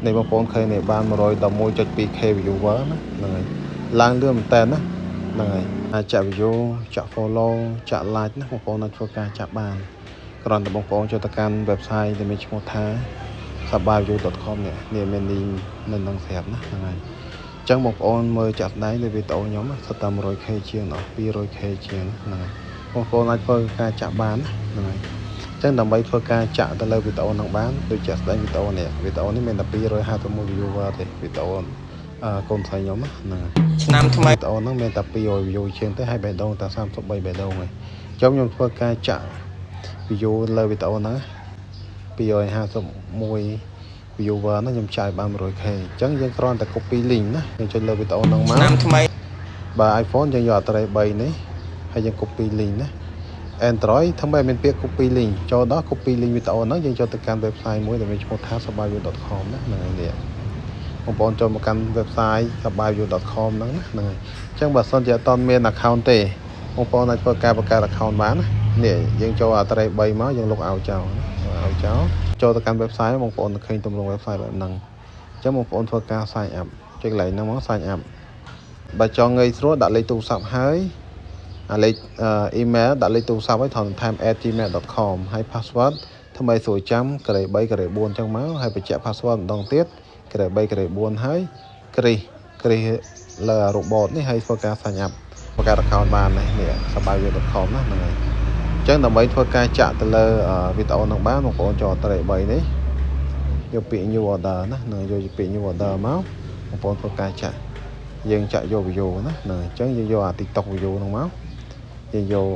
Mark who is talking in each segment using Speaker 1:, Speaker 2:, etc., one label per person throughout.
Speaker 1: ในบางคนเคยในบ้าน111.2k viewer นะนั่นไงล้างเรื่องแต่นะนั่นไงจะวิวจะ follow จะ like นะบางคนนั้นโฟกัสจะบ้านกรอนแต่บางคนจะตะการเว็บไซต์ที่มีชื่อท้าsabayu.com เนี่ยมันนี่มันต้องเสียบนะนั่นไงจังบางคนเมื่อจัดได้ในวิดีโอnhómสตาม100k เชียงเนาะ200k เชียงนั่นไงบางคนนั้นโฟกัสจะบ้านนะนั่นไงจังทำไมโฟกัสจะแต่เลยวิดีโอนังบ้านโดยจัดได้วิดีโอเนี่ยวิดีโอนี้มันแต่250 viewer เลยวิดีโอคนไทยnhómนะnămทำไมวิดีโอนั้นมันแต่200 view เชียงแต่ให้ใบดงแต่33ใบดงเลยจำยมโฟกัสจะวิดีโอเลยวิดีโอนะ250 viewer นะยมจ่ายบ้าน100k จังยังกรอนแต่ copy link นะยังจนเลยวิดีโอนังมาทำไมบ่า iPhone ยังหยอดอะไรใบนี้ให้ยัง copy link นะAndroid ทำไมมันเปียก copy link จอด copy link วิดีโอนั้นยังจอดการเว็บไซต์មួយដែលមានឈ្មោះថា sabayu.com ណាហ្នឹងហើយនេះបងប្អូនចូលមកកាន់ website sabayu.com ហ្នឹងណាហ្នឹងហើយអញ្ចឹងបើសិនជាអត់មាន account ទេបងប្អូនអាចធ្វើការបង្កើត account បានណានេះយើងចូលអត្រេ3មកយើងលុបឲ្យចោលចូលទៅកាន់ website បងប្អូនឃើញទម្រង់ website បែបហ្នឹងអញ្ចឹងបងប្អូនធ្វើការ sign up ចុចកន្លែងហ្នឹងមក sign up បើចង់ងាយស្រួលដាក់លេខទូរស័ព្ទហើយលេខ email ដាក់លេខទូរស័ព្ទឲ្យថន time@gmail.com ហើយ password ថ្មីស្រួលចាំក្រេ3ក្រេ4អញ្ចឹងមកហើយបញ្ជាក់ password ម្ដងទៀតក្រេ3ក្រេ4ហើយគ្រីលើ robot នេះហើយធ្វើការ sign up បង្កើត account បាននេះ sabayu.com ណាហ្នឹងហើយអញ្ចឹងដើម្បីធ្វើការចាក់ទៅលើវីដេអូហ្នឹងបានបងប្អូនចូលត្រេ3នេះយកពាក្យ new order ណានឹងយកពាក្យ new order មកបងប្អូនធ្វើការចាក់យើងចាក់យក video ណាហ្នឹងអញ្ចឹងយើងយកអា TikTok video ហ្នឹងមកយើងយក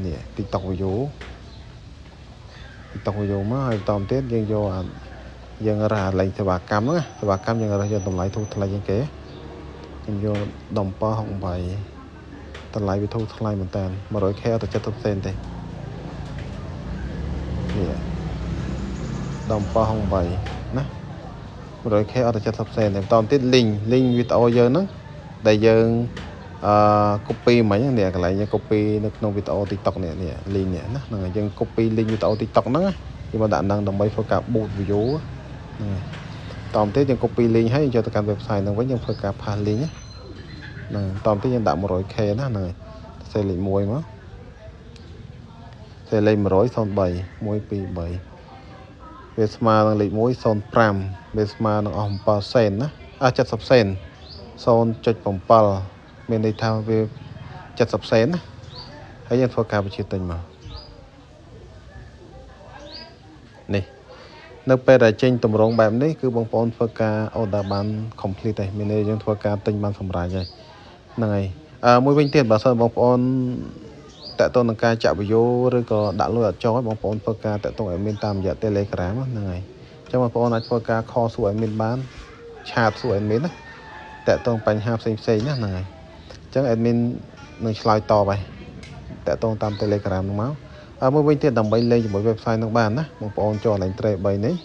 Speaker 1: នេះ TikTok video មកហើយបន្តទៀតយើងយកយើងរកលេខសេវាកម្មហ្នឹងសេវាកម្មយើងរកយកតម្លៃធូរថ្លៃជាងគេយើងយក1768តម្លៃវាធូរថ្លៃមែនតើ 100k អត់ទៅ70សេនទេនេះ1768ណា 100k អត់ទៅ70សេនទេបន្តទៀត link វីដេអូយើងហ្នឹងដែលយើងcopy មិញនេះកន្លែងយើង copy នៅក្នុងវីដេអូ TikTok នេះ link នេះណាហ្នឹងហើយយើង copy link វីដេអូ TikTok ហ្នឹងយើងមកដាក់ហ្នឹងដើម្បីធ្វើការ boost view ហ្នឹងហើយតទៅទៀតយើង copy link ហើយយកទៅកាន់ website ហ្នឹងវិញយើងធ្វើការ pass link ហ្នឹងតទៅទៀតយើងដាក់ 100k ណាហ្នឹងហើយសេលេខ1មកសេលេខ100 03 123វាស្មើនឹងលេខ1 05វាស្មើនឹងអស់7សេនណា70សេន 0.7 មានន័យថាវា70សេនណាហើយយើងធ្វើការបញ្ជាទិញមកនេះនៅពេលដែលចេញតម្រងបែបនេះគឺបងប្អូនធ្វើការ order បាន complete ហើយមានន័យយើងធ្វើការទិញបានសម្រាប់ហើយហ្នឹងហើយមួយវិញទៀតបើសិនបងប្អូនតាក់ទងនឹងការចាក់វីដេអូឬក៏ដាក់លុយអត់ចោលបងប្អូនធ្វើការតាក់ទងឲ្យមានតាមរយៈ Telegram ហ្នឹងហើយអញ្ចឹងបងប្អូនអាចធ្វើការ call សួរឲ្យមានបានឆាតសួរឲ្យមានណាតាក់ទងបញ្ហាផ្សេងណាហ្នឹងហើយអញ្ចឹង admin នឹងឆ្លើយតបហើយតាក់ទងតាម Telegram ហ្នឹងមកមួយវិញទៀតដើម្បីលេងជាមួយ website ហ្នឹងបានណាបងប្អូនចូលលេង Trade 3នេះ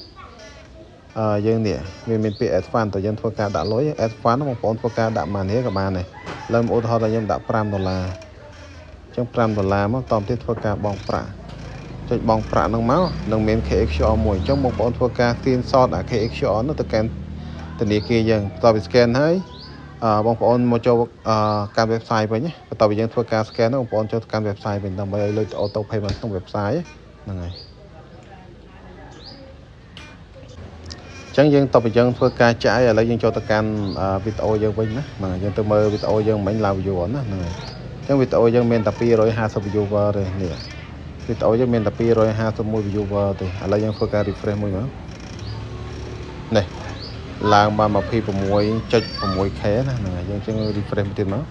Speaker 1: យើងនេះវាមានពាក្យ add fund តើយើងធ្វើការដាក់លុយ add fund បងប្អូនធ្វើការដាក់ម៉ានីក៏បានដែរលើឧទាហរណ៍ថាខ្ញុំដាក់$5អញ្ចឹង$5មកតទៅទៀតធ្វើការបង់ប្រាក់ចុចបង់ប្រាក់ហ្នឹងមកនឹងមាន KXR មួយអញ្ចឹងបងប្អូនធ្វើការទាញសតអា KXR នោះទៅកាន់ធនាគារយើងបន្ទាប់ពី scan ហើយបងប្អូនមកចូលកាន់ website វិញបន្ទាប់ពីយើងធ្វើការ scan ហ្នឹងបងប្អូនចូលកាន់ website វិញដើម្បីឲ្យលុយ auto payment ក្នុង website ហ្នឹងហើយអញ្ចឹងយើងតបពីយើងធ្វើការចាយឥឡូវយើងចូលទៅកាន់វីដេអូយើងវិញណាហ្នឹងយើងទៅមើលវីដេអូយើងមិញឡើង view ណាហ្នឹងហើយអញ្ចឹងវីដេអូយើងមានតែ250 viewer ទេនេះវីដេអូយើងមានតែ251 viewer ទេឥឡូវយើងធ្វើការ refresh មួយមកនេះឡើងបាន 26.6k ណាហ្នឹងហើយយើងចឹង refresh មួយទៀតមក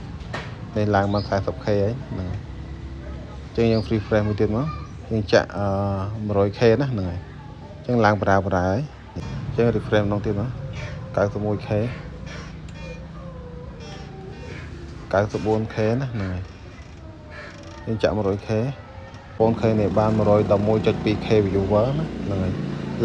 Speaker 1: នេះឡើងបាន 40k ហើយហ្នឹងហើយចឹងយើង refresh មួយទៀតមកយើងចាក់ 100k ណាហ្នឹងហើយចឹងឡើងបរាហើយចឹង refresh ម្ដងទៀតមក 91k 94k ណាហ្នឹងហើយយើងចាក់ 100k បងឃើញនេះបាន 111.2k viewer ណាហ្នឹងហើយ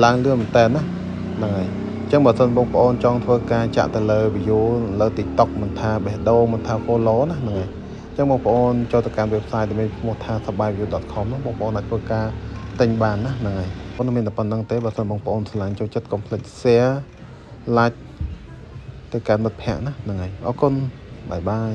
Speaker 1: ឡើងលឿនមែនតើណាហ្នឹងហើយអញ្ចឹងបើសិនបងប្អូនចង់ធ្វើការចាក់ទៅលើ video លើ TikTok មិនថាបេះដូងមិនថា follow ណាហ្នឹងហើយអញ្ចឹងបងប្អូនចូលទៅកាន់ website ដែលមានឈ្មោះថា sabayu.com ហ្នឹងបងប្អូនអាចធ្វើការទិញបានណាហ្នឹងហើយប៉ុន្តែមានតែប៉ុណ្្នឹងទេបើសិនបងប្អូនឆ្លាញ់ចូលចិត្ត complete share like ទៅកាន់មិត្តភ័ក្តិណាហ្នឹងហើយអរគុណបាយបាយ